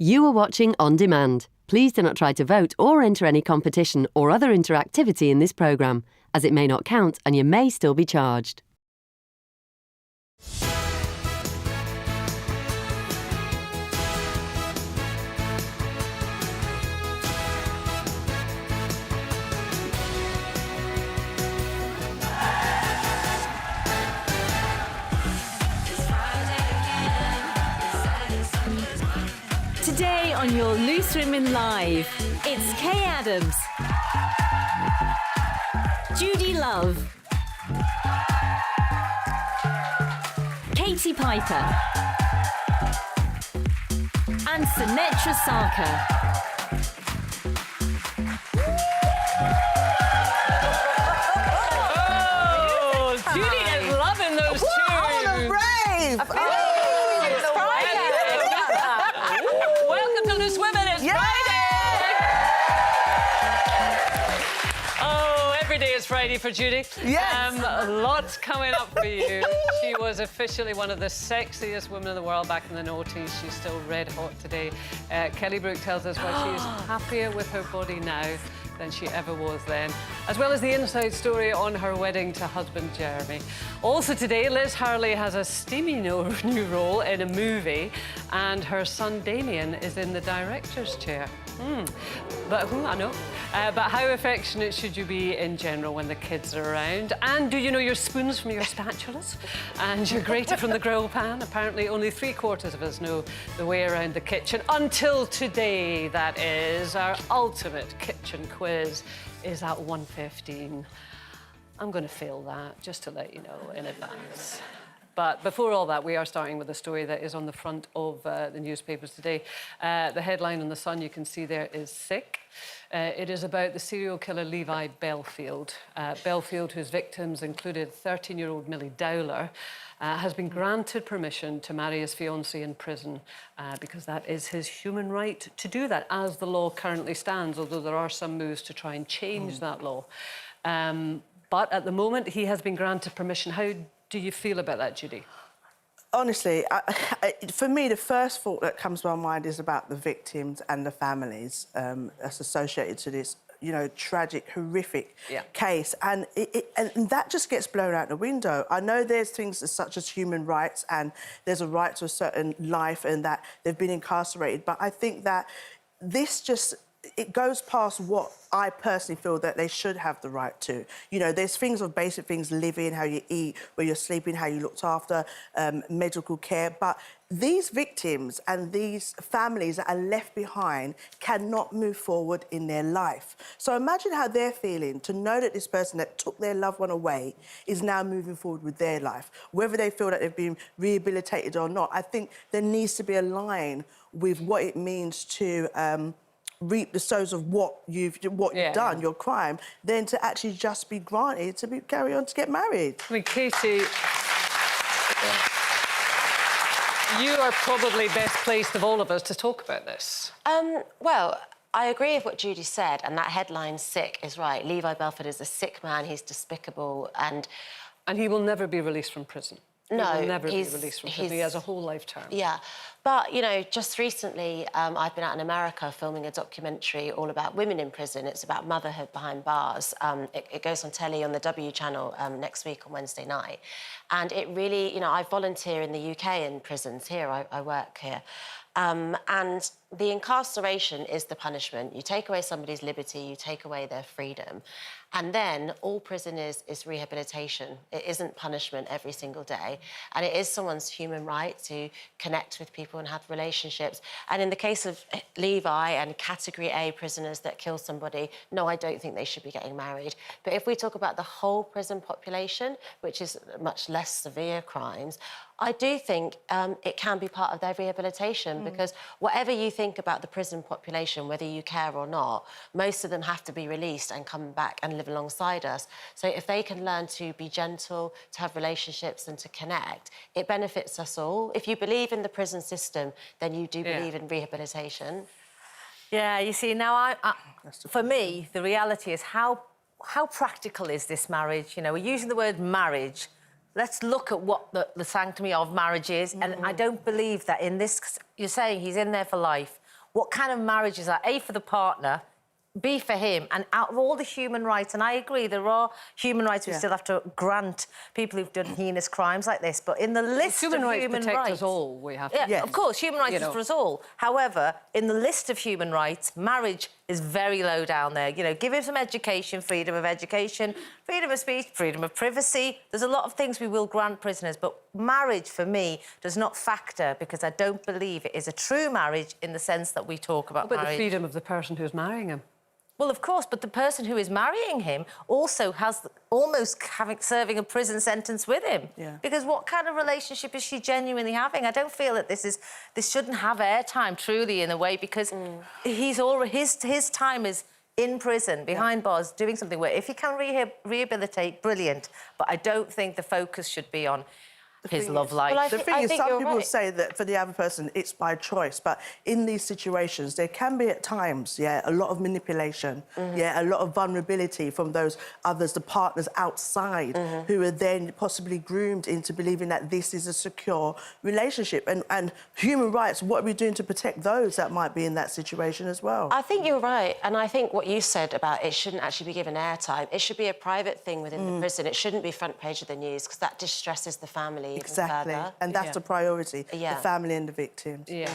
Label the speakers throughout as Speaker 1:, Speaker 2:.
Speaker 1: You are watching On Demand. Please do not try to vote or enter any competition or other interactivity in this programme, as it may not count and you may still be charged.
Speaker 2: Today on your Loose Women Live, it's Kay Adams, Judy Love, Katie Piper, and Sunetra Sarkar.
Speaker 3: Oh, Judy is loving those tunes.
Speaker 4: Oh, the rave!
Speaker 3: It's Friday. Welcome to Loose Women. It's Friday. Oh, every day is Friday for Judy.
Speaker 4: Yes.
Speaker 3: Lots coming up for you. She was officially one of the sexiest women in the world back in the noughties. She's still red hot today. Kelly Brook tells us why she is happier with her body now than she ever was then, as well as the inside story on her wedding to husband Jeremy. Also today, Liz Hurley has a steamy new role in a movie, and her son Damien is in the director's chair. But how affectionate should you be in general when the kids are around? And do you know your spoons from your spatulas? And your grater from the grill pan? Apparently only 3/4 of us know the way around the kitchen. Until today, that is. Our ultimate kitchen quiz is at 1:15. I'm going to fail that, just to let you know in advance. But before all that, we are starting with a story that is on the front of the newspapers today. The headline on The Sun, you can see there, is Sick. It is about the serial killer Levi Belfield. Belfield, whose victims included 13-year-old Millie Dowler, has been granted permission to marry his fiancée in prison because that is his human right to do that, as the law currently stands, although there are some moves to try and change that law. But at the moment, he has been granted permission. How do you feel about that, Judy?
Speaker 4: Honestly, for me, the first thought that comes to my mind is about the victims and the families that's associated to this, you know, tragic, horrific case. And that just gets blown out the window. I know there's things such as human rights and there's a right to a certain life and that they've been incarcerated, but I think that this just... it goes past what I personally feel that they should have the right to. You know, there's things of basic things, living, how you eat, where you're sleeping, how you looked after, medical care. But these victims and these families that are left behind cannot move forward in their life. So imagine how they're feeling to know that this person that took their loved one away is now moving forward with their life. Whether they feel that they've been rehabilitated or not, I think there needs to be a line with what it means to... reap the sows of what you've done, your crime, then to actually just be granted to carry on to get married.
Speaker 3: I mean, Katie, you are probably best placed of all of us to talk about this.
Speaker 5: Well, I agree with what Judy said, and that headline, Sick, is right. Levi Belford is a sick man, he's despicable, and
Speaker 3: he will never be released from prison.
Speaker 5: No,
Speaker 3: he will never be released from prison. He has a whole life term.
Speaker 5: Yeah, but, you know, just recently I've been out in America filming a documentary all about women in prison. It's about motherhood behind bars. It goes on telly on the W channel next week on Wednesday night. And it really, you know, I volunteer in the UK in prisons here. I work here. And the incarceration is the punishment. You take away somebody's liberty, you take away their freedom. And then all prison is rehabilitation. It isn't punishment every single day. And it is someone's human right to connect with people and have relationships. And in the case of Levi and Category A prisoners that kill somebody, no, I don't think they should be getting married. But if we talk about the whole prison population, which is much less severe crimes, I do think it can be part of their rehabilitation because whatever you think about the prison population, whether you care or not, most of them have to be released and come back and live alongside us. So if they can learn to be gentle, to have relationships and to connect, it benefits us all. If you believe in the prison system, then you do believe in rehabilitation.
Speaker 6: Yeah, you see, now, for me, the reality is how practical is this marriage? You know, we're using the word marriage. Let's look at what the sanctity of marriage is. And I don't believe that in this... You're saying he's in there for life. what kind of marriage is that? A, for the partner, B, for him, and out of all the human rights, and I agree, there are human rights we still have to grant people who've done heinous crimes like this, but in the list of human rights...
Speaker 3: Human rights protect us all, we have to...
Speaker 6: Yeah, of course, human rights is for us all. However, in the list of human rights, marriage is very low down there. You know, give him some education, freedom of speech, freedom of privacy. There's a lot of things we will grant prisoners, but marriage, for me, does not factor because I don't believe it is a true marriage in the sense that we talk about marriage.
Speaker 3: But the freedom of the person who's marrying him.
Speaker 6: Well, of course, but the person who is marrying him also has almost serving a prison sentence with him.
Speaker 4: Yeah.
Speaker 6: Because what kind of relationship is she genuinely having? I don't feel that this shouldn't have airtime, truly, in a way, because he's already his time is in prison, behind bars, doing something where if he can rehabilitate, brilliant. But I don't think the focus should be on his love life.
Speaker 5: Well,
Speaker 4: the thing is, some people say that for the other person, it's by choice. But in these situations, there can be at times, a lot of manipulation, a lot of vulnerability from those others, the partners outside, who are then possibly groomed into believing that this is a secure relationship. And human rights, what are we doing to protect those that might be in that situation as well?
Speaker 5: I think you're right. And I think what you said about it shouldn't actually be given airtime. It should be a private thing within the prison. It shouldn't be front page of the news because that distresses the family.
Speaker 4: Exactly, and that's the priority, the family and the victims.
Speaker 3: Yeah.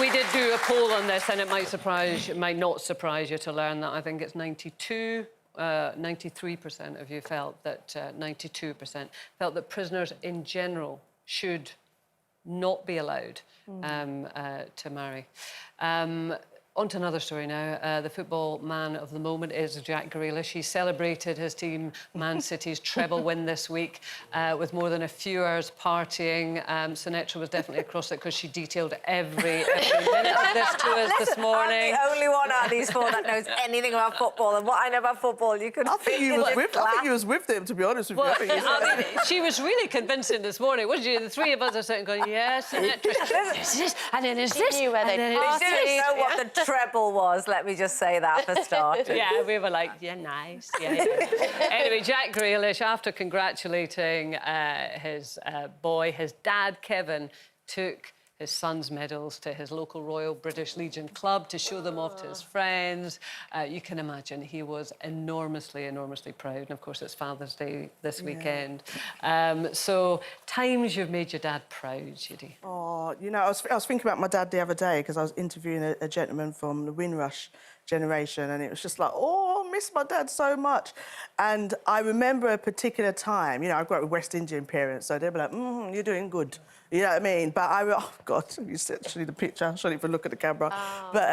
Speaker 3: We did do a poll on this, and it might not surprise you to learn that I think it's 93% of you felt that 92% felt that prisoners in general should not be allowed to marry. On to another story now. The football man of the moment is Jack Grealish. He celebrated his team Man City's treble win this week with more than a few hours partying. Sinetra was definitely across it because she detailed every minute of this to us this morning.
Speaker 6: I'm the only one out of these four that knows anything about football, and what I know about football, you could...
Speaker 4: I think he was with them, to be honest with you.
Speaker 3: I mean, she was really convincing this morning, wasn't she? The three of us are sitting going, yes, Sinetra, there's this, and then there's this,
Speaker 5: knew where
Speaker 3: and then
Speaker 5: they'd
Speaker 3: there's
Speaker 6: They
Speaker 3: this.
Speaker 6: didn't know what the treble was, let me just say that for starters.
Speaker 3: Yeah, we were like, yeah, nice. Yeah. Anyway, Jack Grealish, after congratulating his boy, his dad, Kevin, took his son's medals to his local Royal British Legion club to show them off to his friends. You can imagine he was enormously, enormously proud. And, of course, it's Father's Day this weekend. So, times you've made your dad proud, Judy.
Speaker 4: Oh, you know, I was thinking about my dad the other day because I was interviewing a gentleman from the Windrush generation, and it was just like, oh, I miss my dad so much. And I remember a particular time, you know, I grew up with West Indian parents, so they'd be like, you're doing good. You know what I mean? But oh, God, you said, show you the picture. I shouldn't even look at the camera. Oh. But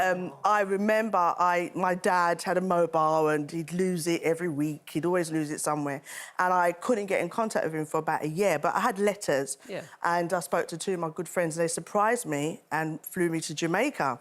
Speaker 4: I remember my dad had a mobile and he'd lose it every week. He'd always lose it somewhere. And I couldn't get in contact with him for about a year, but I had letters. Yeah. And I spoke to two of my good friends. They surprised me and flew me to Jamaica.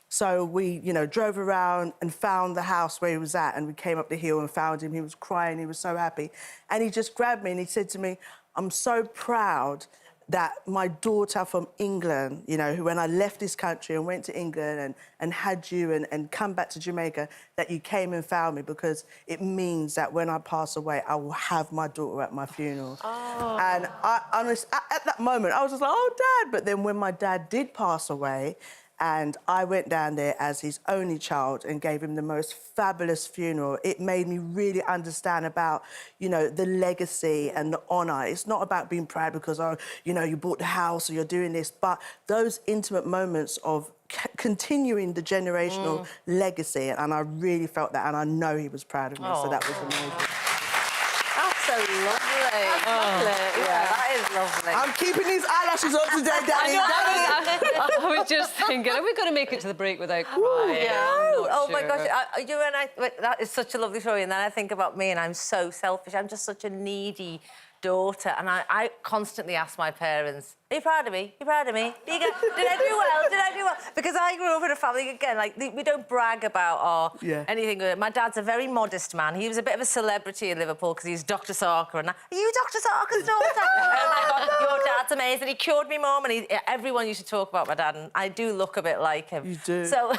Speaker 4: So we, you know, drove around and found the house where he was at, and we came up the hill and found him. He was crying, he was so happy. And he just grabbed me and he said to me, I'm so proud that my daughter from England, you know, who when I left this country and went to England and had you and come back to Jamaica, that you came and found me, because it means that when I pass away, I will have my daughter at my funeral. Oh. And I honestly, at that moment, I was just like, oh, Dad. But then when my dad did pass away, and I went down there as his only child and gave him the most fabulous funeral, it made me really understand about, you know, the legacy and the honour. It's not about being proud because, oh, you know, you bought the house or you're doing this, but those intimate moments of continuing the generational legacy, and I really felt that, and I know he was proud of me, so that was amazing.
Speaker 6: That's so lovely. That's lovely. Yeah, that is lovely.
Speaker 4: I'm keeping these eyelashes on today, Daddy.
Speaker 3: I was just thinking, are we going to make it to the break without crying?
Speaker 6: Oh, my gosh. That is such a lovely story. And then I think about me, and I'm so selfish. I'm just such a needy daughter, and I constantly ask my parents, are you proud of me? Are you proud of me? Did I do well? Did I do well? Because I grew up in a family, again, like, we don't brag about anything good. My dad's a very modest man. He was a bit of a celebrity in Liverpool because he's Dr. Sarker, and are you Dr. Sarker's daughter? Oh, my God, your dad's amazing. He cured me, Mum, and everyone used to talk about my dad, and I do look a bit like him.
Speaker 4: You do.
Speaker 6: So,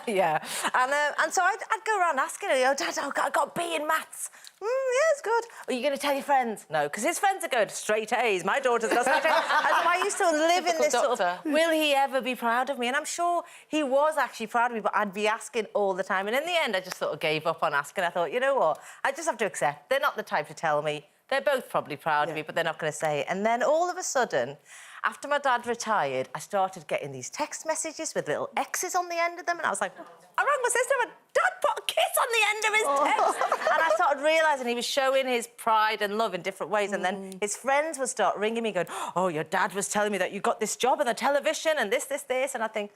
Speaker 6: yeah. And so I'd go around asking her, oh, Dad, I got a B in maths. Yeah, it's good. Are you going to tell your friends? No, because his friends are good. Straight A's. My daughter's got straight A's. I used to live in this sort of, will he ever be proud of me? And I'm sure he was actually proud of me, but I'd be asking all the time. And in the end, I just sort of gave up on asking. I thought, you know what? I just have to accept. They're not the type to tell me. They're both probably proud of me, but they're not going to say it. And then all of a sudden, after my dad retired, I started getting these text messages with little X's on the end of them. And I was like, I rang my sister and Dad put a kiss on the end of his text. And I started realising he was showing his pride and love in different ways. And then his friends would start ringing me going, oh, your dad was telling me that you got this job on the television and this. And I think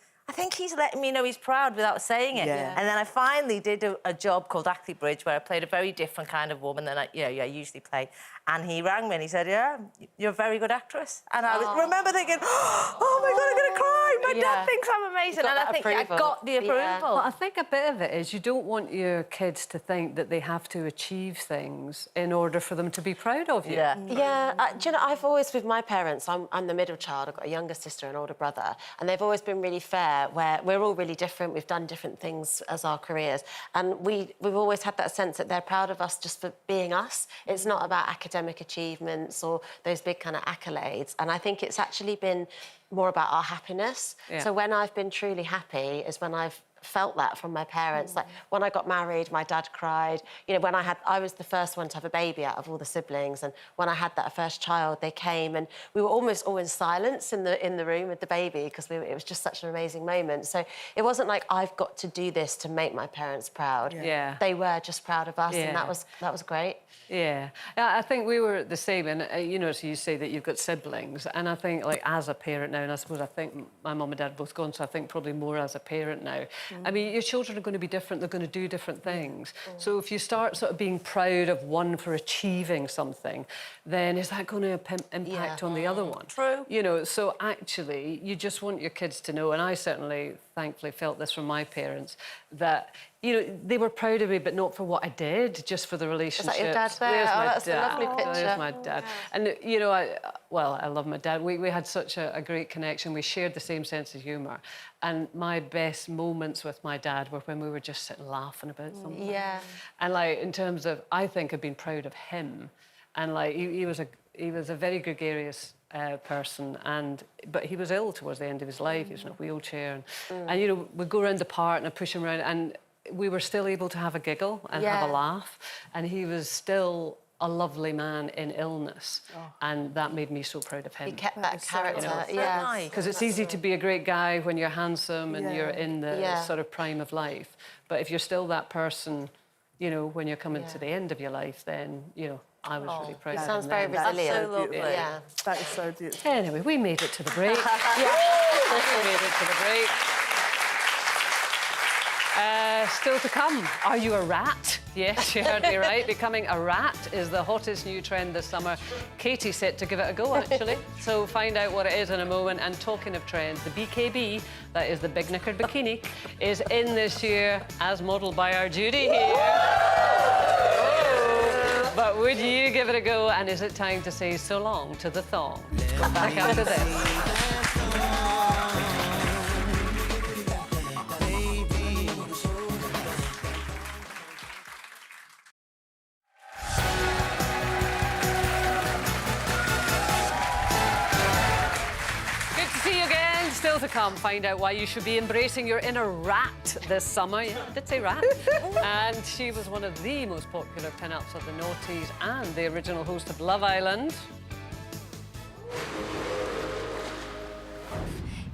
Speaker 6: he's letting me know he's proud without saying it.
Speaker 4: Yeah.
Speaker 6: And then I finally did a job called Ackley Bridge where I played a very different kind of woman than I usually play. And he rang me and he said, yeah, you're a very good actress. And I remember thinking, oh, my God, I'm going to cry. My dad thinks I'm amazing. And I think I got the approval.
Speaker 3: Well, I think a bit of it is you don't want your kids to think that they have to achieve things in order for them to be proud of you.
Speaker 5: Yeah, do you know, I've always, with my parents, I'm the middle child, I've got a younger sister and an older brother, and they've always been really fair, where we're all really different, we've done different things as our careers, and we've always had that sense that they're proud of us just for being us. It's not about academic achievements or those big kind of accolades, and I think it's actually been more about our happiness.
Speaker 3: Yeah.
Speaker 5: So when I've been truly happy is when I've felt that from my parents. Like when I got married, my dad cried. You know, when I was the first one to have a baby out of all the siblings, and when I had that first child, they came and we were almost all in silence in the room with the baby because it was just such an amazing moment. So it wasn't like I've got to do this to make my parents proud.
Speaker 3: Yeah.
Speaker 5: They were just proud of us, and that was great.
Speaker 3: Yeah, I think we were the same, and you know, so you say that you've got siblings, and I think, like, as a parent now, and I suppose I think my mum and dad both gone, so I think probably more as a parent now. I mean, your children are going to be different; they're going to do different things. So if you start sort of being proud of one for achieving something, then is that going to impact on the other one?
Speaker 6: True.
Speaker 3: You know, so actually, you just want your kids to know, and I certainly, thankfully, felt this from my parents, that, you know, they were proud of me, but not for what I did, just for the relationship.
Speaker 5: Is that your dad there?
Speaker 3: There's my
Speaker 5: that's
Speaker 3: dad.
Speaker 5: a lovely picture.
Speaker 3: There's my dad. And, you know, I love my dad. We had such a great connection. We shared the same sense of humour. And my best moments with my dad were when we were just sitting laughing about something.
Speaker 5: Yeah.
Speaker 3: And, like, in terms of, I think I've been proud of him. And, like, he was a very gregarious person, but he was ill towards the end of his life. He was in a wheelchair. And, you know, we'd go around the park and I'd push him around, and we were still able to have a giggle and have a laugh. And he was still a lovely man in illness. And that made me so proud of him.
Speaker 5: He kept that character,
Speaker 3: Because it's easy to be a great guy when you're handsome and you're in the sort of prime of life. But if you're still that person, you know, when you're coming to the end of your life, then, you know, I was really proud of him.
Speaker 5: Sounds very
Speaker 3: then.
Speaker 5: resilient.
Speaker 6: That's so lovely.
Speaker 5: Yeah.
Speaker 4: That is so beautiful.
Speaker 3: Anyway, we made it to the break. We made it to the break. Still to come, are you a rat? Yes, you heard me right. Becoming a rat is the hottest new trend this summer. Katie's set to give it a go, actually. So find out what it is in a moment. And talking of trends, the BKB, that is the Big Knickered Bikini, is in this year, as modelled by our Judy here. Oh. But would you give it a go? And is it time to say so long to the thong? Come back after this. Still to come, find out why you should be embracing your inner rat this summer. Yeah, I did say rat. And she was one of the most popular pin-ups of the noughties and the original host of Love Island.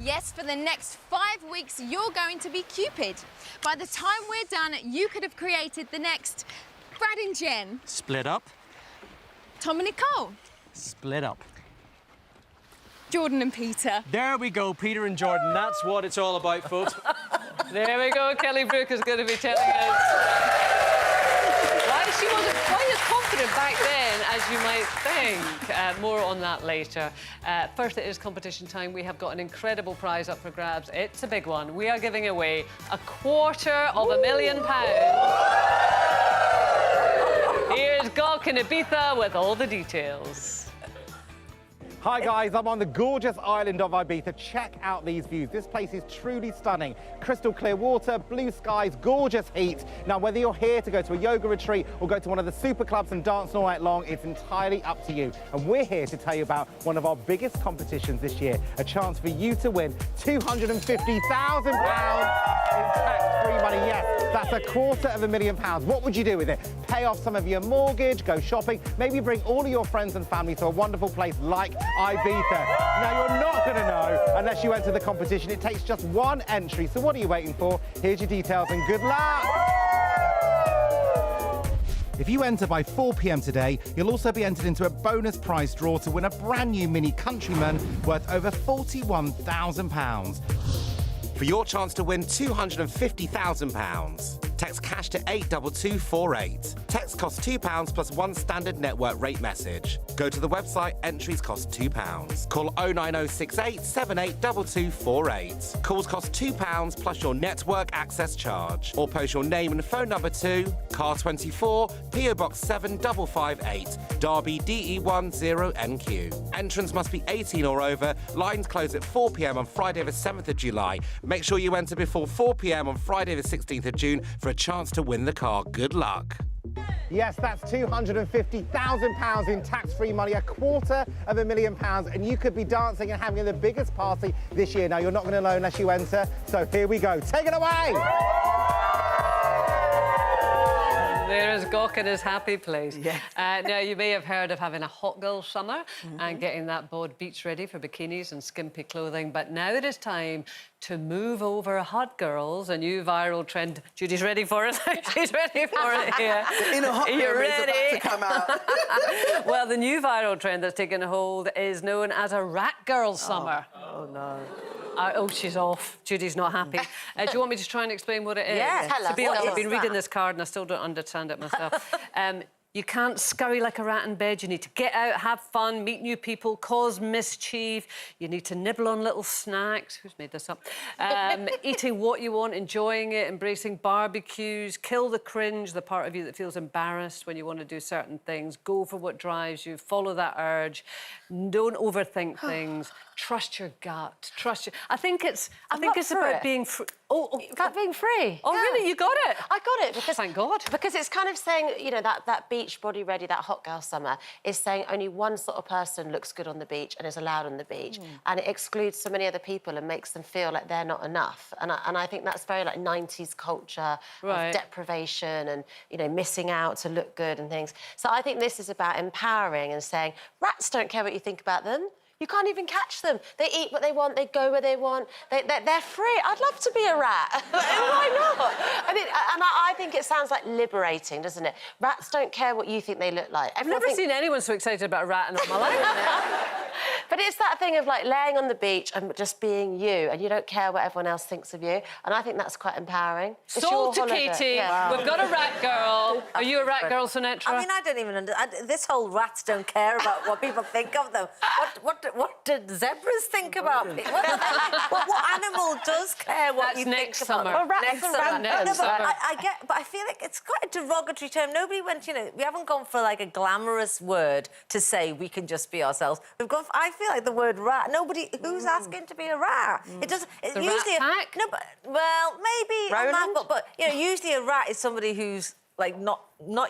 Speaker 7: Yes, for the next 5 weeks, you're going to be Cupid. By the time we're done, you could have created the next Brad and Jen.
Speaker 8: Split up.
Speaker 7: Tom and Nicole.
Speaker 8: Split up.
Speaker 7: Jordan and Peter.
Speaker 8: There we go, Peter and Jordan. That's what it's all about, folks.
Speaker 3: There we go. Kelly Brook is going to be telling us why she wasn't quite as confident back then as you might think. More on that later. First, it is competition time. We have got an incredible prize up for grabs. It's a big one. We are giving away £250,000. Here's Gawk in Ibiza with all the details.
Speaker 9: Hi guys, I'm on the gorgeous island of Ibiza. Check out these views. This place is truly stunning. Crystal clear water, blue skies, gorgeous heat. Now, whether you're here to go to a yoga retreat or go to one of the super clubs and dance all night long, it's entirely up to you. And we're here to tell you about one of our biggest competitions this year, a chance for you to win £250,000 in tax-free money. Yes, that's £250,000. What would you do with it? Pay off some of your mortgage, go shopping, maybe bring all of your friends and family to a wonderful place like Ibiza. Now, you're not going to know unless you enter the competition. It takes just one entry. So what are you waiting for? Here's your details and good luck. If you enter by 4 p.m. today, you'll also be entered into a bonus prize draw to win a brand new Mini Countryman worth over £41,000. For your chance to win £250,000. Text cash to 82248. Text costs £2 plus one standard network rate message. Go to the website, entries cost £2. Call 09068 782248. Calls cost £2 plus your network access charge. Or post your name and phone number to Car 24, PO Box 7558, Derby DE10NQ. Entrants must be 18 or over. Lines close at 4 p.m. on Friday the 7th of July. Make sure you enter before 4 p.m. on Friday the 16th of June for a chance to win the car. Good luck. Yes, that's £250,000 in tax-free money, £250,000, and you could be dancing and having the biggest party this year. Now, you're not going to know unless you enter, so here we go. Take it away!
Speaker 3: There's Gawk in his happy place.
Speaker 4: Yes.
Speaker 3: Now, you may have heard of having a hot girl summer and getting that bod beach ready for bikinis and skimpy clothing, but now it is time to move over hot girls, a new viral trend. Judy's ready for it. She's ready for it here.
Speaker 4: The inner hot girl is about to come out.
Speaker 3: Well, the new viral trend that's taken hold is known as a rat girl summer.
Speaker 4: Oh no.
Speaker 3: Oh, she's off. Judy's not happy. Do you want me to try and explain what it is?
Speaker 6: Yes. Tell us.
Speaker 3: To be honest,
Speaker 6: What
Speaker 3: I've been
Speaker 6: is
Speaker 3: reading
Speaker 6: that?
Speaker 3: this card and I still don't understand it myself. You can't scurry like a rat in bed. You need to get out, have fun, meet new people, cause mischief. You need to nibble on little snacks. Who's made this up? Eating what you want, enjoying it, embracing barbecues, kill the cringe, the part of you that feels embarrassed when you want to do certain things. Go for what drives you. Follow that urge. Don't overthink things. Trust your gut. Trust your... I think it's about being free.
Speaker 5: About being free.
Speaker 3: Oh, really? You got it?
Speaker 5: I got it because...
Speaker 3: Thank God.
Speaker 5: Because it's kind of saying, you know, that beach body ready, that hot girl summer, is saying only one sort of person looks good on the beach and is allowed on the beach. And it excludes so many other people and makes them feel like they're not enough. And I think that's very, like, 90s culture of deprivation and, you know, missing out to look good and things. So I think this is about empowering and saying, rats don't care what you think about them. You can't even catch them. They eat what they want, they go where they want, they're free. I'd love to be a rat. Why not? I think it sounds like liberating, doesn't it? Rats don't care what you think they look like.
Speaker 3: I've never seen anyone so excited about a rat in all my life.
Speaker 5: But it's that thing of, like, laying on the beach and just being you, and you don't care what everyone else thinks of you. And I think that's quite empowering.
Speaker 3: Sold to Katie. Yeah. Wow. We've got a rat girl. Are you a rat girl, Sinetra?
Speaker 6: I mean, I don't even understand. This whole rats don't care about what people think of them. What did zebras think about it? What animal does care what you think about?
Speaker 3: Well,
Speaker 6: Next summer.
Speaker 3: Next summer.
Speaker 6: But I feel like it's quite a derogatory term. Nobody went, you know, we haven't gone for, like, a glamorous word to say we can just be ourselves. We've gone for, I feel like the word rat, who's asking to be a rat? It doesn't...
Speaker 3: The usually rat pack?
Speaker 6: No, well, maybe... But, you know, usually a rat is somebody who's, like, not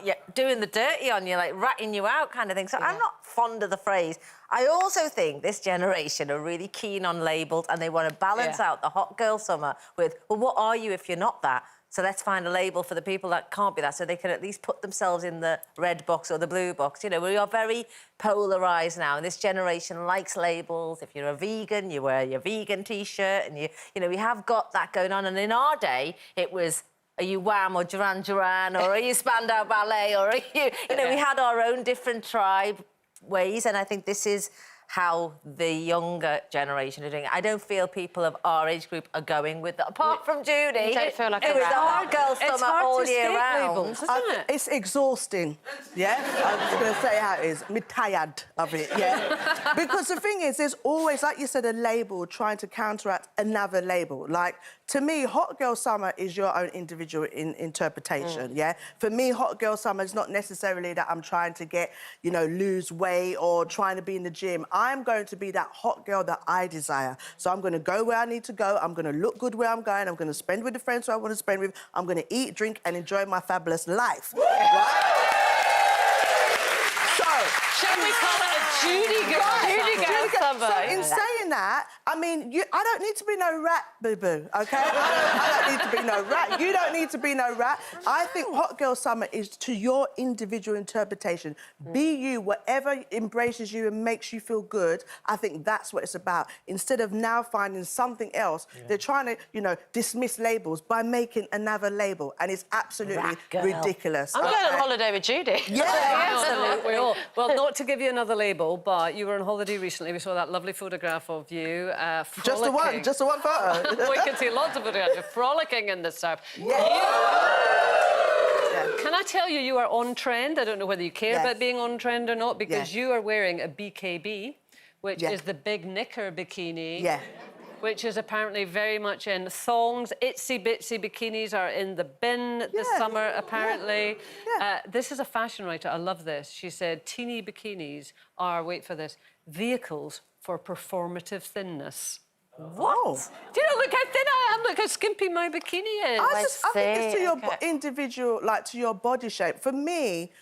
Speaker 6: yet doing the dirty on you, like ratting you out kind of thing. So I'm not fond of the phrase. I also think this generation are really keen on labels and they want to balance out the hot girl summer with, well, what are you if you're not that? So let's find a label for the people that can't be that, so they can at least put themselves in the red box or the blue box. You know, we are very polarised now, and this generation likes labels. If you're a vegan, you wear your vegan T-shirt, and you know, we have got that going on. And in our day, it was, are you Wham or Duran Duran, or are you Spandau Ballet, or are you... You know, we had our own different tribe ways, and I think this is how the younger generation are doing it. I don't feel people of our age group are going with that. Apart from Judy,
Speaker 5: you don't feel like a
Speaker 6: it was the hot girl
Speaker 3: It's
Speaker 6: summer
Speaker 3: hard
Speaker 6: all
Speaker 3: to
Speaker 6: year
Speaker 3: escape
Speaker 6: round.
Speaker 3: labels, isn't it?
Speaker 4: It's exhausting, yeah? I'm just going to say how it is. I'm tired of it, yeah? Because the thing is, there's always, like you said, a label trying to counteract another label. Like, to me, hot girl summer is your own individual interpretation, yeah? For me, hot girl summer is not necessarily that I'm trying to get, you know, lose weight or trying to be in the gym. I'm going to be that hot girl that I desire. So I'm going to go where I need to go. I'm going to look good where I'm going. I'm going to spend with the friends who I want to spend with. I'm going to eat, drink, and enjoy my fabulous life. Right? So,
Speaker 3: shall we call it a Judy girl? Judy girl summer.
Speaker 4: So in saying that, I mean, I don't need to be no rat, boo-boo, OK? I don't need to be no rat. You don't need to be no rat. I think hot girl summer is to your individual interpretation. Be you, whatever embraces you and makes you feel good. I think that's what it's about. Instead of now finding something else, they're trying to, you know, dismiss labels by making another label, and it's absolutely ridiculous.
Speaker 5: I'm going on holiday with Judy.
Speaker 4: Yeah,
Speaker 3: absolutely. Well, not to give you another label, but you were on holiday recently. We saw that lovely photograph of you frolicking.
Speaker 4: Just the one photo.
Speaker 3: We can see lots of photographs of frolicking in the surf.
Speaker 4: Yeah.
Speaker 3: Can I tell you, you are on trend. I don't know whether you care about being on trend or not, because you are wearing a BKB, which is the big knicker bikini.
Speaker 4: Yeah.
Speaker 3: Which is apparently very much in thongs. Itsy-bitsy bikinis are in the bin this summer, apparently. This is a fashion writer. I love this. She said, teeny bikinis are, wait for this, vehicles for performative thinness.
Speaker 4: What?
Speaker 3: Do you know, look how thin I am, look how skimpy my bikini is.
Speaker 4: I think it's to your individual, like, to your body shape. For me,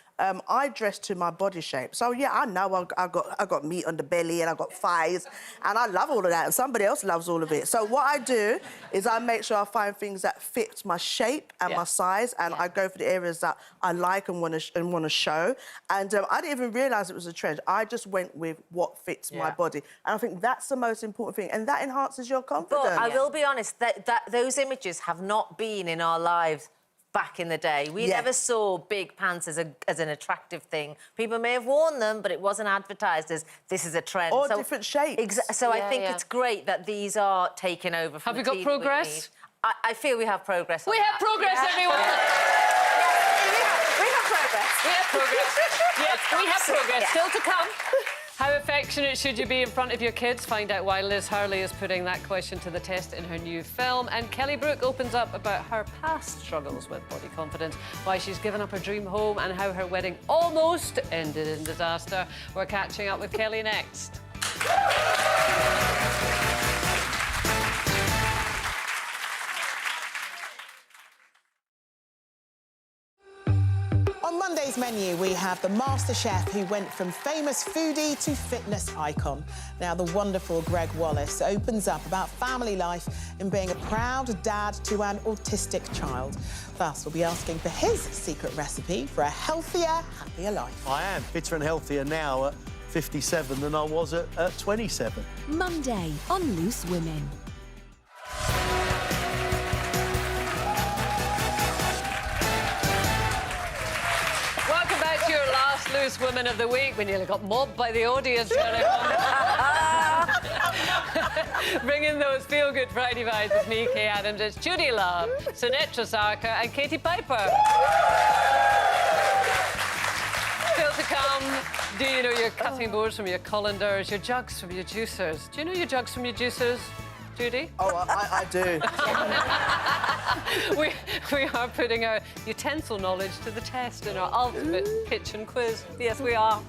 Speaker 4: I dress to my body shape. So, yeah, I know I got meat on the belly and I got thighs, and I love all of that, and somebody else loves all of it. So what I do is I make sure I find things that fit my shape and my size, and I go for the areas that I like and want to show. And I didn't even realise it was a trend. I just went with what fits my body. And I think that's the most important thing, and that enhances your confidence.
Speaker 6: But I will be honest, that those images have not been in our lives back in the day. We never saw big pants as an attractive thing. People may have worn them, but it wasn't advertised as this is a trend.
Speaker 4: Or different shapes.
Speaker 6: So I think it's great that these are taking over from
Speaker 3: Have we got progress?
Speaker 6: I feel we have progress.
Speaker 3: We have progress, everyone.
Speaker 6: We have progress.
Speaker 3: We have progress. Yes, we have progress. Still to come. How affectionate should you be in front of your kids? Find out why Liz Hurley is putting that question to the test in her new film. And Kelly Brook opens up about her past struggles with body confidence, why she's given up her dream home, and how her wedding almost ended in disaster. We're catching up with Kelly next.
Speaker 10: On Monday's menu, we have the master chef who went from famous foodie to fitness icon. Now, the wonderful Greg Wallace opens up about family life and being a proud dad to an autistic child. Plus, we'll be asking for his secret recipe for a healthier, happier life.
Speaker 11: I am fitter and healthier now at 57 than I was at 27.
Speaker 2: Monday on Loose Women.
Speaker 3: Your last Loose Women of the Week. We nearly got mobbed by the audience. Bringing those feel-good Friday vibes with me, Kay Adams. It's Judy Love, Sinatra Sarkar and Katie Piper. Still to come, do you know your cutting boards from your colanders, your jugs from your juicers? Do you know your jugs from your juicers, Judy?
Speaker 4: Oh, I do.
Speaker 3: we are putting our utensil knowledge to the test in our ultimate kitchen quiz. Yes, we are.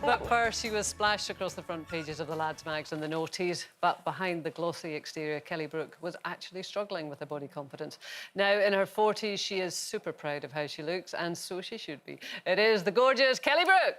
Speaker 3: But first, she was splashed across the front pages of the lads' mags and the noughties. But behind the glossy exterior, Kelly Brook was actually struggling with her body confidence. Now, in her 40s, she is super proud of how she looks, and so she should be. It is the gorgeous Kelly Brook.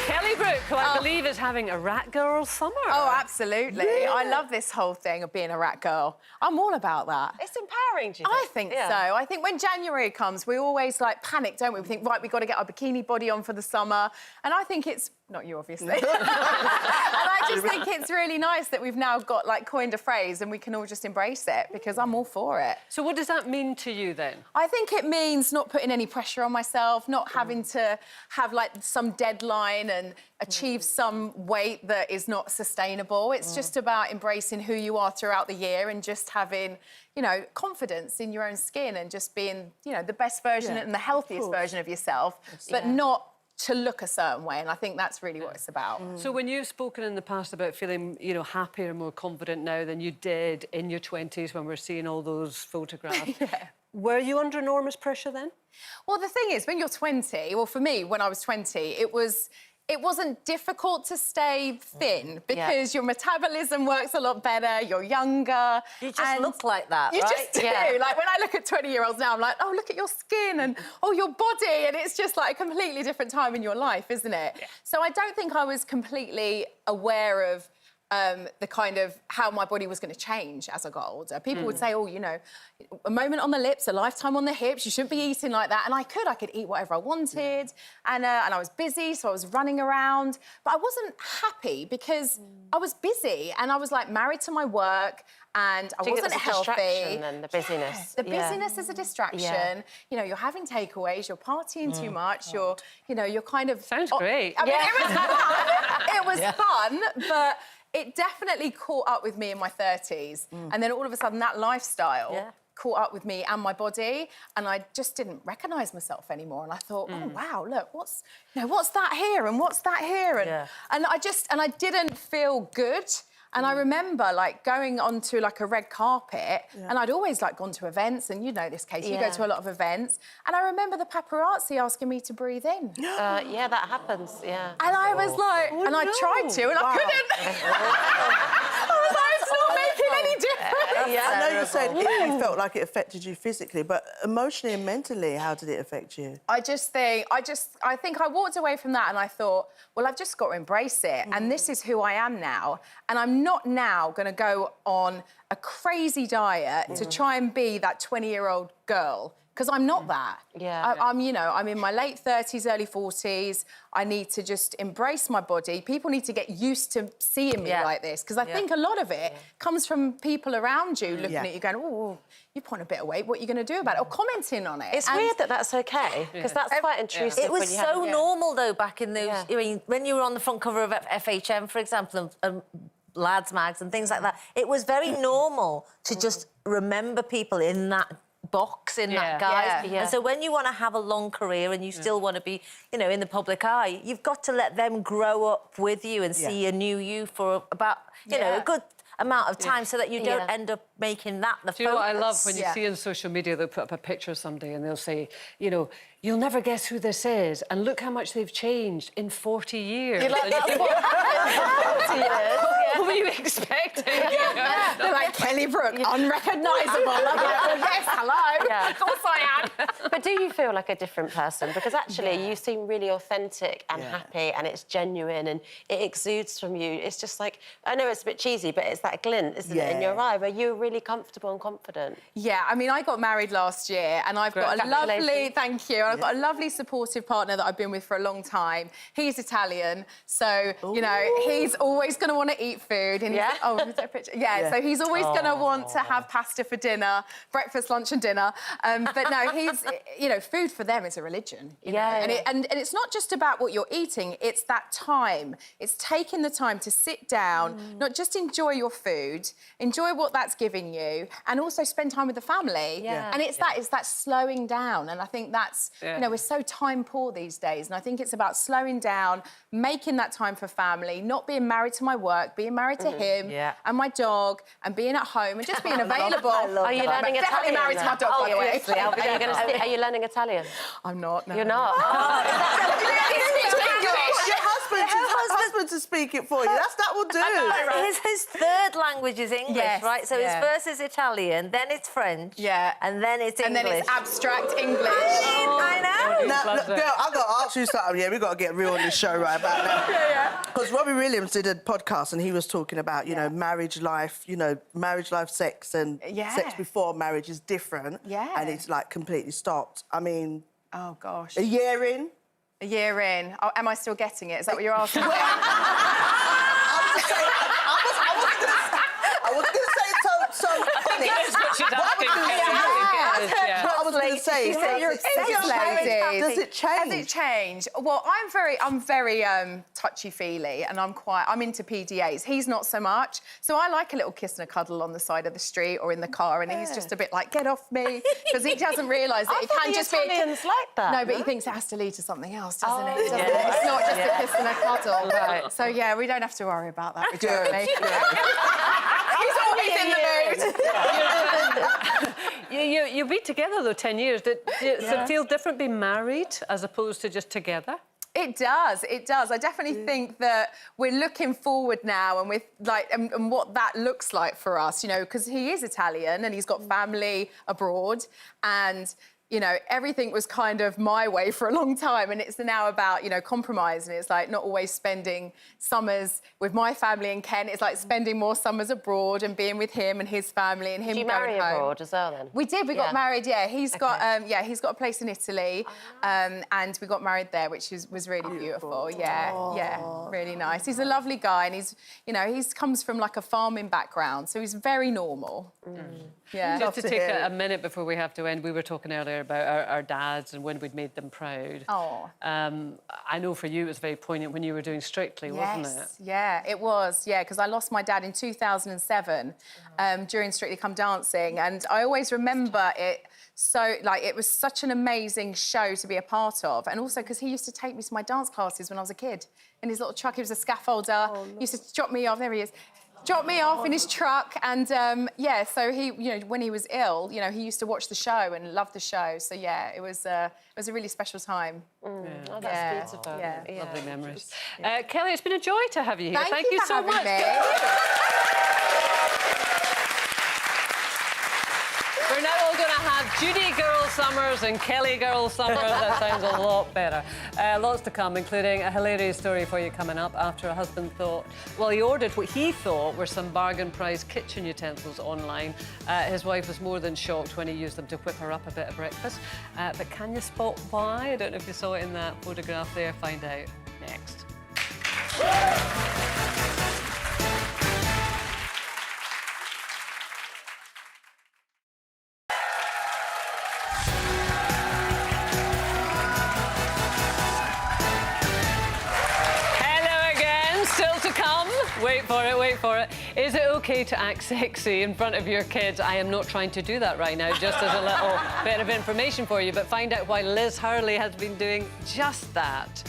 Speaker 3: Kelly Brook, who I believe is having a rat girl summer.
Speaker 12: Oh, absolutely. Yeah. I love this whole thing of being a rat girl. I'm all about that.
Speaker 5: It's empowering, do you
Speaker 12: I think so. I think when January comes, we always, like, panic, don't we? We think, right, we've got to get our bikini body on for the summer. And I think it's... Not you, obviously. And I just think it's really nice that we've now got, like, coined a phrase and we can all just embrace it, because I'm all for it.
Speaker 3: So what does that mean to you, then?
Speaker 12: I think it means not putting any pressure on myself, not having to have, like, some deadline and achieve some weight that is not sustainable. It's just about embracing who you are throughout the year and just having, you know, confidence in your own skin and just being, you know, the best version and the healthiest version of yourself, but not to look a certain way, and I think that's really what it's about.
Speaker 3: So when you've spoken in the past about feeling, you know, happier and more confident now than you did in your 20s when we're seeing all those photographs, were you under enormous pressure then?
Speaker 12: Well, the thing is, when you're 20, well, for me, when I was 20, it wasn't difficult to stay thin because your metabolism works a lot better, you're younger.
Speaker 6: You just look like that,
Speaker 12: you
Speaker 6: right?
Speaker 12: Just do. Like, when I look at 20-year-olds now, I'm like, oh, look at your skin and, oh, your body. And it's just like a completely different time in your life, isn't it? Yeah. So I don't think I was completely aware of the kind of how my body was going to change as I got older. People would say, oh, you know, a moment on the lips, a lifetime on the hips, you shouldn't be eating like that. And I could eat whatever I wanted. And I was busy, so I was running around. But I wasn't happy because I was busy and I was like married to my work and I wasn't healthy.
Speaker 5: And the busyness.
Speaker 12: The busyness is a distraction. You know, you're having takeaways, you're partying too much, you're kind of...
Speaker 3: Sounds great.
Speaker 12: I mean, it was fun, but it definitely caught up with me in my 30s. And then all of a sudden, that lifestyle caught up with me and my body, and I just didn't recognise myself anymore. And I thought, oh, wow, look, what's that here and what's that here? And I didn't feel good. And I remember, like, going onto, like, a red carpet, and I'd always, like, gone to events, and you know this, Katie, you go to a lot of events, and I remember the paparazzi asking me to breathe in.
Speaker 5: Yeah, that happens, And
Speaker 12: I was like... and I tried to, and I couldn't. I was like, it's not making any difference.
Speaker 4: I know you said you felt like it affected you physically, but emotionally and mentally, how did it affect you?
Speaker 12: I think I walked away from that and I thought, well, I've just got to embrace it, and this is who I am now, and I'm not now going to go on a crazy diet to try and be that 20-year-old girl, because I'm not that. I'm in my late 30s, early 40s. I need to just embrace my body. People need to get used to seeing me like this, because I think a lot of it comes from people around you looking at you going, oh, you put on a bit of weight, what are you going to do about it? Or commenting on it.
Speaker 5: It's weird that that's OK, because that's quite intrusive.
Speaker 6: It was so normal, though, back in those... I mean, when you were on the front cover of FHM, for example, and lads' mags and things like that, it was very normal to just remember people in that box, in that guise. And so when you want to have a long career and you still want to be, you know, in the public eye, you've got to let them grow up with you and see a new you for about, you know, a good amount of time so that you don't end up making that the focus.
Speaker 3: Do you know what I love? When you see on social media, they'll put up a picture of somebody and they'll say, you know, you'll never guess who this is, and look how much they've changed in 40 years.
Speaker 12: You're like, that's what 40 years.
Speaker 3: What were you expecting?
Speaker 12: They're like, Kelly Brook, unrecognisable. I'm like, oh, yes, hello. Of course I am.
Speaker 5: But do you feel like a different person? Because actually you seem really authentic and happy, and it's genuine and it exudes from you. It's just like, I know it's a bit cheesy, but it's that glint, isn't it, in your eye, where you're really comfortable and confident.
Speaker 12: Yeah, I mean, I got married last year, and I've got a lovely... Thank you. I've got a lovely, supportive partner that I've been with for a long time. He's Italian, so, you know, he's always going to want to eat food. And oh, is that a picture? So he's always going to want to have pasta for dinner, breakfast, lunch and dinner. But no, he's, you know, food for them is a religion. You know? And it's not just about what you're eating, it's that time. It's taking the time to sit down, not just enjoy your food, enjoy what that's giving you, and also spend time with the family. And it's that slowing down. And I think that's, you know, we're so time poor these days. And I think it's about slowing down, making that time for family, not being married to my work, being married to him and my dog, and being at home and just being available.
Speaker 5: Are you learning Italian?
Speaker 12: Definitely married to my dog, by the way.
Speaker 5: Are you learning Italian?
Speaker 12: I'm not, no.
Speaker 5: You're not?
Speaker 4: Your husband to speak it for you. That will do.
Speaker 6: His third language is English, right? So his first is Italian, then it's French, and then it's English.
Speaker 12: And then it's abstract English.
Speaker 6: I know.
Speaker 4: Now, look, girl, I've got to ask you something. Yeah, we've got to get real on this show right about now. Because Robbie Williams did a podcast and he was talking about, you know, marriage life, sex and sex before marriage is different. And it's, like, completely stopped. I mean...
Speaker 12: Oh, gosh.
Speaker 4: A year in?
Speaker 12: A year in. Oh, am I still getting it? Is that what you're asking?
Speaker 4: I was going to say so funny.
Speaker 3: That's what she's asking.
Speaker 4: I was going to say, Really?
Speaker 12: So you're obsessed, ladies.
Speaker 4: Does it change?
Speaker 12: Has it changed? Well, I'm very touchy-feely, and I'm into PDAs. He's not so much. So I like a little kiss and a cuddle on the side of the street or in the car, and he's just a bit like, get off me, because he doesn't realise that it can just be.
Speaker 5: Italians like that.
Speaker 12: No, but he thinks it has to lead to something else, doesn't it? It's not just a kiss and a cuddle.
Speaker 5: Right.
Speaker 12: So yeah, we don't have to worry about that with Jeremy. He's always in the mood.
Speaker 3: You've been together, though, 10 years. Does it feel different being married as opposed to just together?
Speaker 12: It does. I definitely think that we're looking forward now and with and what that looks like for us, you know, because he is Italian and he's got family abroad, and you know, everything was kind of my way for a long time, and it's now about, you know, compromise, and it's like not always spending summers with my family in Kent. It's like spending more summers abroad and being with him and his family and him
Speaker 5: Did you
Speaker 12: going
Speaker 5: marry
Speaker 12: home.
Speaker 5: abroad as well, then?
Speaker 12: We did. We got married. Yeah, he's got a place in Italy, and we got married there, which was really beautiful. Yeah, really nice. He's a lovely guy, and he's comes from like a farming background, so he's very normal. Yeah.
Speaker 3: Just to take a minute before we have to end, we were talking earlier about our dads and when we'd made them proud.
Speaker 12: Oh.
Speaker 3: I know for you it was very poignant when you were doing Strictly, wasn't it?
Speaker 12: Yeah, it was. Yeah, because I lost my dad in 2007 during Strictly Come Dancing, and I always remember it. So, it was such an amazing show to be a part of. And also because he used to take me to my dance classes when I was a kid in his little truck. He was a scaffolder. He used to drop me off. There he is. Drop me off in his truck. And, so he, you know, when he was ill, you know, he used to watch the show and love the show. So, yeah, it was a really special time.
Speaker 5: Oh, that's beautiful.
Speaker 12: Yeah.
Speaker 3: Lovely memories. Kelly, it's been a joy to have you here.
Speaker 12: Thank you so much.
Speaker 3: We're now all going to have Judy Girl Summers and Kelly Girl Summers. That sounds a lot better. Lots to come, including a hilarious story for you coming up after a husband he ordered what he thought were some bargain price kitchen utensils online. His wife was more than shocked when he used them to whip her up a bit of breakfast. But can you spot why? I don't know if you saw it in that photograph there. Find out next. Wait for it. Is it okay to act sexy in front of your kids? I am not trying to do that right now, just as a little bit of information for you, but find out why Liz Hurley has been doing just that.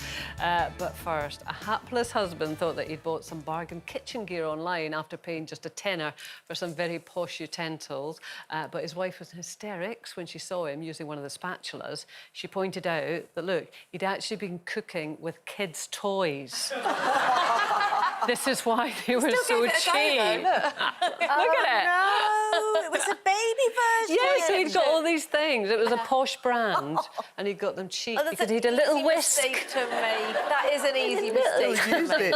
Speaker 3: But first, a hapless husband thought that he'd bought some bargain kitchen gear online after paying just a tenner for some very posh utensils. But his wife was in hysterics when she saw him using one of the spatulas. She pointed out that, look, he'd actually been cooking with kids' toys. This is why they were so cheap. Look at it.
Speaker 6: No, it was a baby version.
Speaker 3: Yes, so he'd got all these things. It was a posh brand, and he got them cheap because he had a little whisk.
Speaker 6: To me. That is an easy mistake.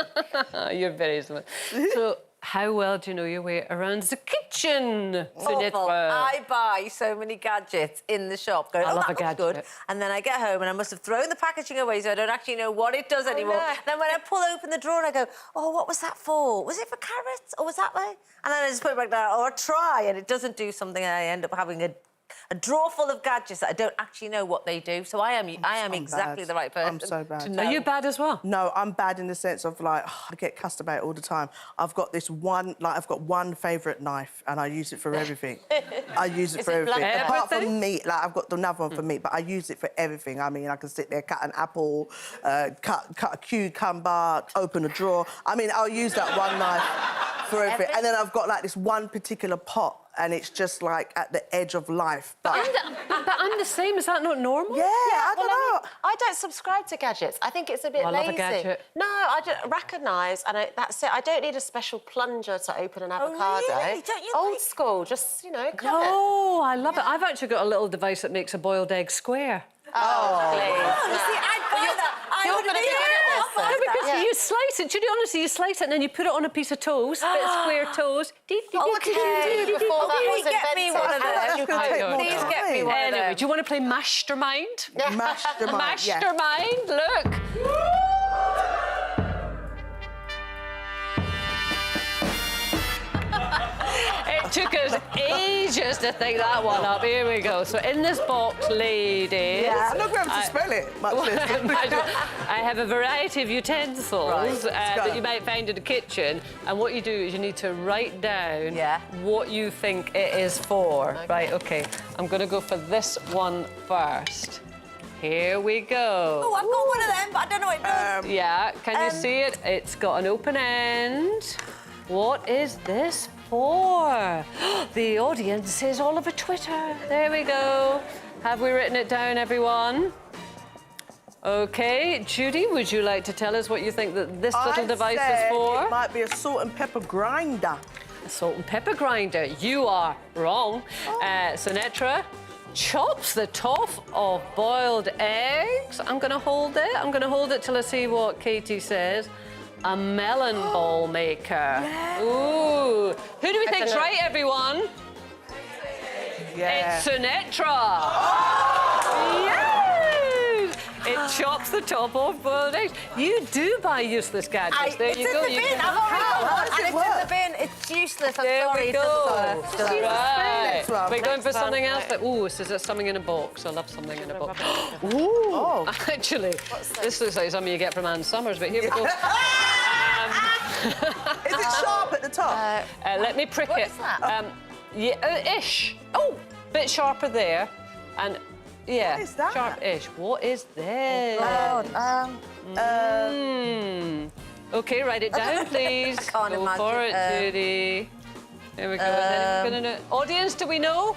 Speaker 3: You're very smart. So, how well do you know your way around the kitchen?
Speaker 6: Awful. I buy so many gadgets in the shop. Going,
Speaker 3: I love a
Speaker 6: that
Speaker 3: gadget.
Speaker 6: Good. And then I get home and I must have thrown the packaging away, so I don't actually know what it does anymore.
Speaker 5: No.
Speaker 6: Then when I pull open the drawer, I go, oh, what was that for? Was it for carrots? Or was that way? And then I just put it back down, or try, and it doesn't do something, and I end up having a drawer full of gadgets that I don't actually know what they do. So I am exactly the right person.
Speaker 4: I'm so bad.
Speaker 3: Are you bad as well?
Speaker 4: No, I'm bad in the sense of I get cussed about it all the time. I've got one favourite knife and I use it for everything. I use it for everything. Apart from meat, I've got another one for meat, but I use it for everything. I mean, I can sit there, cut an apple, cut a cucumber, open a drawer. I mean, I'll use that one knife for everything. And then I've got this one particular pot, and it's just at the edge of life.
Speaker 3: But I'm the same. Is that not normal?
Speaker 4: Yeah, I don't know.
Speaker 5: I don't subscribe to gadgets. I think it's a bit lazy.
Speaker 3: I love a gadget.
Speaker 5: No, I just recognise, and that's it. I don't need a special plunger to open an avocado.
Speaker 6: Oh, really? Don't you
Speaker 5: Old school, just, cut it.
Speaker 3: Oh, I love it. I've actually got a little device that makes a boiled egg square.
Speaker 5: Oh, please.
Speaker 6: You see, I'd buy that.
Speaker 5: You're going to be good at this, then.
Speaker 3: No, because you slice it. Judy, honestly, you slice it and then you put it on a piece of toast, bit of square toast.
Speaker 5: Okay, before that was
Speaker 6: get me one of those. Please get me one of those.
Speaker 3: Anyway, do you want to play Mastermind?
Speaker 4: Mastermind,
Speaker 3: Mastermind, look. It took us us ages to think that one up. Here we go. So in this box, ladies...
Speaker 4: Yeah, I'm not going to have to spell it much less.
Speaker 3: I have a variety of utensils that you might find in the kitchen. And what you do is you need to write down what you think it is for. Okay. Right, OK. I'm going to go for this one first. Here we go.
Speaker 6: Oh, I've got one of them, but I don't know what it does.
Speaker 3: Yeah, can you see it? It's got an open end. What is this for? The audience is all over Twitter. There we go. Have we written it down, everyone? OK, Judy, would you like to tell us what you think that this little device is for?
Speaker 4: It might be a salt and pepper grinder.
Speaker 3: A salt and pepper grinder. You are wrong. Sinetra chops the top of boiled eggs. I'm going to hold it. I'm going to hold it till I see what Katie says. A melon ball maker.
Speaker 4: Yeah.
Speaker 3: Ooh. Who do we think's right, everyone?
Speaker 4: Yeah.
Speaker 3: It's Sinetra. Yes! It chops the top off boiled eggs. You do buy useless gadgets. There you go.
Speaker 6: It's in the bin. I've already got one, and it's in the bin. It's useless. I'm
Speaker 3: there
Speaker 6: sorry.
Speaker 3: We go.
Speaker 6: Right.
Speaker 3: We're going for something else. Ooh, so there's something in a box. I love something in a box. Ooh.
Speaker 4: Oh.
Speaker 3: Actually, this looks like something you get from Ann Summers, but here we go.
Speaker 4: Is it sharp at the top?
Speaker 3: Let me prick it.
Speaker 6: What is that?
Speaker 3: Yeah, ish. Oh, bit sharper there. And yeah,
Speaker 4: What is that?
Speaker 3: sharp-ish. What is this? OK, write it down, please.
Speaker 6: I can't
Speaker 3: Go
Speaker 6: imagine.
Speaker 3: for it, Judy. There we go. Is anyone gonna know? Audience, do we know?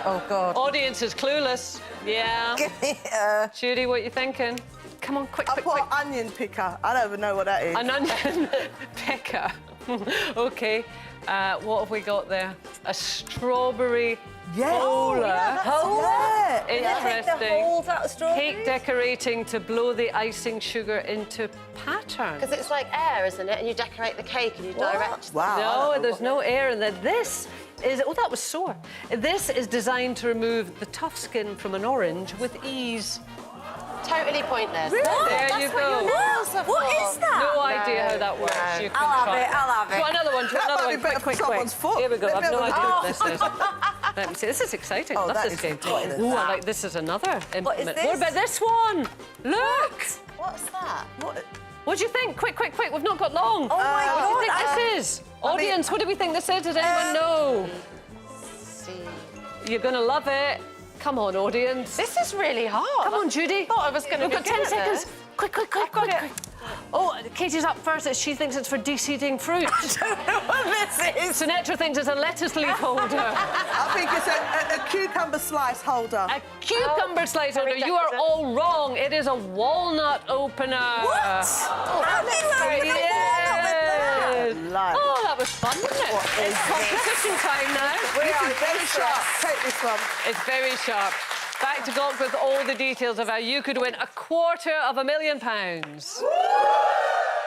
Speaker 6: Oh, God.
Speaker 3: Audience is clueless. Yeah. Judy, what you thinking? Come on, quick, quick, quick.
Speaker 4: Onion picker. I don't even know what that is.
Speaker 3: An onion picker. OK. What have we got there? A strawberry holder.
Speaker 4: Yeah.
Speaker 3: Interesting.
Speaker 6: Holes out of strawberries?
Speaker 3: Cake decorating to blow the icing sugar into pattern.
Speaker 5: Because it's like air, isn't it? And you decorate the cake and you direct.
Speaker 4: Wow.
Speaker 3: No, there's no air in there. This is... Oh, that was sore. This is designed to remove the tough skin from an orange with ease.
Speaker 5: Totally pointless.
Speaker 3: Really? There you go.
Speaker 6: What is that?
Speaker 3: No idea how that works.
Speaker 5: No.
Speaker 3: You can
Speaker 6: I'll have
Speaker 3: try.
Speaker 6: it, I'll have it.
Speaker 3: Try another one, try
Speaker 4: That
Speaker 3: another
Speaker 4: might
Speaker 3: one.
Speaker 4: be better
Speaker 3: Quick,
Speaker 4: for
Speaker 3: quick,
Speaker 4: someone's
Speaker 3: quick.
Speaker 4: foot.
Speaker 3: Here we go.
Speaker 4: Let
Speaker 3: I've
Speaker 4: me
Speaker 3: no
Speaker 4: have
Speaker 3: idea
Speaker 4: a
Speaker 3: what this is. Let me see. This is exciting. I love
Speaker 4: that
Speaker 3: this
Speaker 4: is
Speaker 3: game.
Speaker 4: pointless.
Speaker 3: Ooh, I like this is another implement.
Speaker 6: this?
Speaker 3: What about this one? Look!
Speaker 6: What's that?
Speaker 3: What do you think? Quick, quick, quick. We've not got long.
Speaker 6: Oh, my
Speaker 3: What do you
Speaker 6: God.
Speaker 3: think this is? Audience, what do we think this is? Does anyone know? You're going to love it. Come on, audience.
Speaker 5: This is really hard.
Speaker 3: Come on, Judy.
Speaker 5: I thought I was going to
Speaker 3: We've
Speaker 5: be
Speaker 3: got
Speaker 5: good
Speaker 3: 10
Speaker 5: at
Speaker 3: seconds.
Speaker 5: this.
Speaker 3: Quick, quick, quick, quick, quick. Oh, Katie's up first. She thinks it's for de-seeding fruit.
Speaker 6: I don't know what this is.
Speaker 3: Sinetra thinks it's a lettuce leaf holder.
Speaker 4: I think it's a cucumber slice holder.
Speaker 3: A cucumber slice holder. You are all wrong. It is a walnut opener.
Speaker 6: What?
Speaker 3: Yes. Oh, that was fun, wasn't it? It's competition time now.
Speaker 4: We are very sharp. Take this one.
Speaker 3: It's very sharp. Back to Gawk with all the details of how you could win £250,000.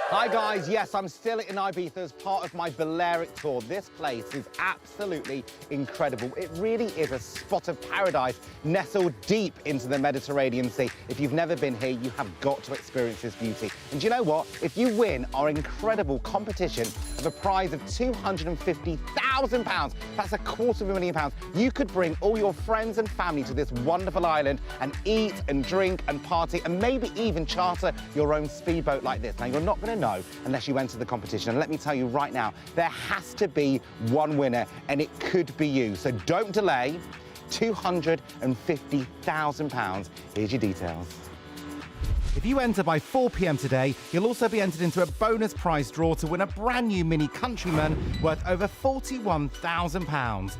Speaker 9: Hi guys, yes, I'm still in Ibiza as part of my Balearic tour. This place is absolutely incredible. It really is a spot of paradise nestled deep into the Mediterranean Sea. If you've never been here, you have got to experience this beauty. And do you know what? If you win our incredible competition of a prize of £250,000, that's £250,000, you could bring all your friends and family to this wonderful island and eat and drink and party and maybe even charter your own speedboat like this. Now, you're not going to know unless you enter the competition. And let me tell you right now, there has to be one winner, and it could be you. So don't delay. £250,000. Here's your details. If you enter by 4 p.m. today, you'll also be entered into a bonus prize draw to win a brand new Mini Countryman worth over £41,000.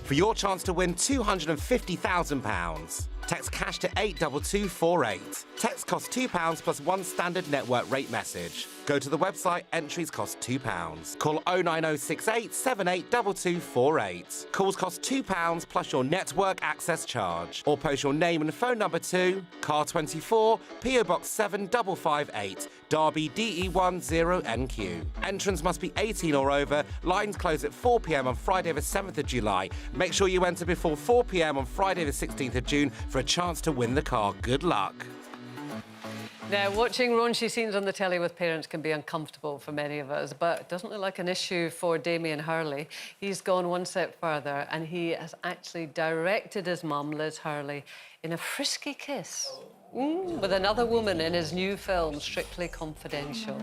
Speaker 9: For your chance to win £250,000, text cash to 82248. Text costs £2 plus one standard network rate message. Go to the website, entries cost £2. Call 09068 782248. Calls cost £2 plus your network access charge. Or post your name and phone number to Car 24, PO Box 7558, Derby DE10NQ. Entrants must be 18 or over. Lines close at 4 p.m. on Friday the 7th of July. Make sure you enter before 4 p.m. on Friday the 16th of June for a chance to win the car. Good luck.
Speaker 3: Now, watching raunchy scenes on the telly with parents can be uncomfortable for many of us, but it doesn't look like an issue for Damien Hurley. He's gone one step further and he has actually directed his mum, Liz Hurley, in a frisky kiss with another woman in his new film, Strictly Confidential.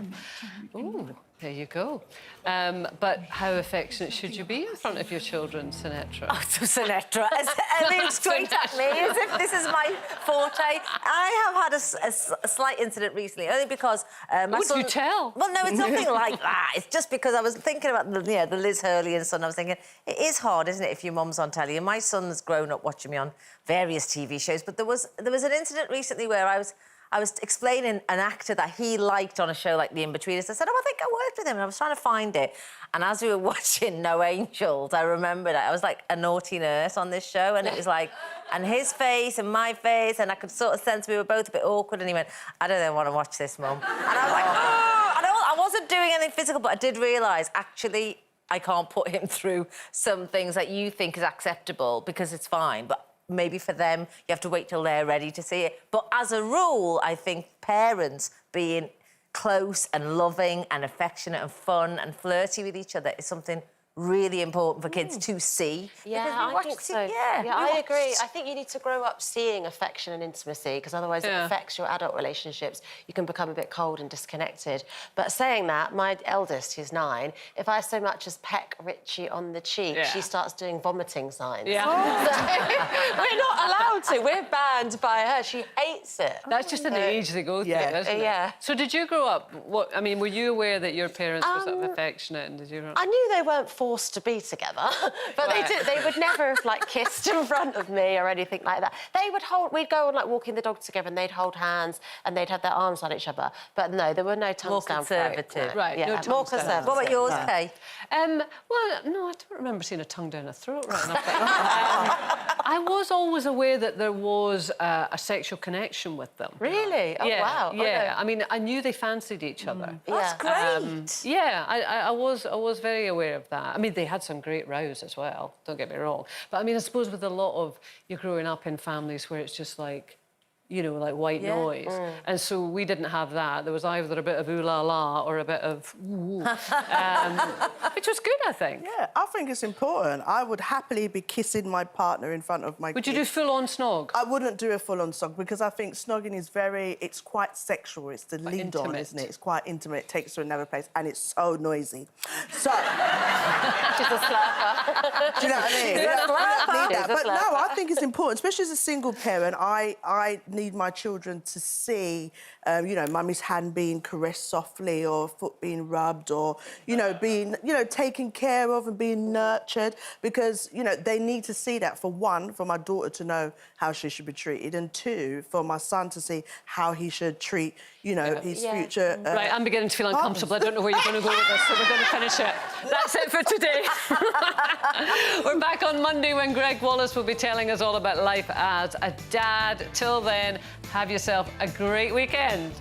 Speaker 3: Ooh, there you go. But how affectionate should you be in front of your children, Sinetra?
Speaker 6: Oh, so Sinetra. I mean, straight at me, as if this is my forte. I have had a slight incident recently, only because my son...
Speaker 3: Would you tell?
Speaker 6: Well, no, it's nothing like that. It's just because I was thinking about the Liz Hurley and son. I was thinking, it is hard, isn't it, if your mum's on telly? And my son's grown up watching me on various TV shows, but there was an incident recently where I was explaining an actor that he liked on a show like The In-Betweeners. I said, oh, I think I worked with him, and I was trying to find it. And as we were watching No Angels, I remembered I was like a naughty nurse on this show, and it was like, and his face and my face, and I could sort of sense we were both a bit awkward, and he went, I don't even want to watch this, Mum. And I was like, oh! I wasn't doing anything physical, but I did realise, actually, I can't put him through some things that you think is acceptable because it's fine, but maybe for them, you have to wait till they're ready to see it. But as a rule, I think parents being close and loving and affectionate and fun and flirty with each other is something really important for kids to see.
Speaker 5: Yeah, I think so. I agree. I think you need to grow up seeing affection and intimacy, because otherwise it affects your adult relationships. You can become a bit cold and disconnected. But saying that, my eldest, who's 9, if I so much as peck Richie on the cheek, she starts doing vomiting signs.
Speaker 3: Yeah.
Speaker 5: So we're not allowed to. We're banned by her. She hates it.
Speaker 3: That's just an age they go through, isn't it?
Speaker 5: Yeah.
Speaker 3: So did you grow up... I mean, were you aware that your parents were sort of affectionate, and did you...
Speaker 5: I knew they weren't forced to be together, but they would never have like kissed in front of me or anything like that. They would we'd go on like walking the dog together, and they'd hold hands and they'd have their arms on each other. But no, there were no tongues down throat.
Speaker 6: More conservative.
Speaker 3: Right,
Speaker 5: yeah,
Speaker 3: no tongues
Speaker 5: more
Speaker 3: down.
Speaker 5: conservative.
Speaker 6: What about yours, Kay?
Speaker 3: Well, no, I don't remember seeing a tongue down a throat right enough. I was always aware that there was a sexual connection with them.
Speaker 5: Really? Oh, wow.
Speaker 3: Yeah. I mean, I knew they fancied each other.
Speaker 6: That's great.
Speaker 3: Yeah, I was very aware of that. I mean, they had some great rows as well, don't get me wrong. But I mean, I suppose with a lot of you growing up in families where it's just like, you know, like white noise. And so we didn't have that. There was either a bit of ooh la la or a bit of ooh, which was good, I think.
Speaker 4: Yeah, I think it's important. I would happily be kissing my partner in front of my
Speaker 3: Would
Speaker 4: kids.
Speaker 3: you do full-on snog?
Speaker 4: I wouldn't do a full-on snog because I think snogging is it's quite sexual. It's the lead on, isn't it? It's quite intimate. It takes to another place, and it's so noisy. So...
Speaker 5: She's a slapper.
Speaker 4: Do you know what I mean? You don't need that. But no, I think it's important, especially as a single parent. I need my children to see, you know, mummy's hand being caressed softly or foot being rubbed or, you know, being, you know, taken care of and being nurtured because, you know, they need to see that, for one, for my daughter to know how she should be treated, and two, for my son to see how he should treat, you know, his future...
Speaker 3: Right, I'm beginning to feel uncomfortable. I don't know where you're going to go with this, so we're going to finish it. That's it for today. We're back on Monday when Greg Wallace will be telling us all about life as a dad. Till then, have yourself a great weekend.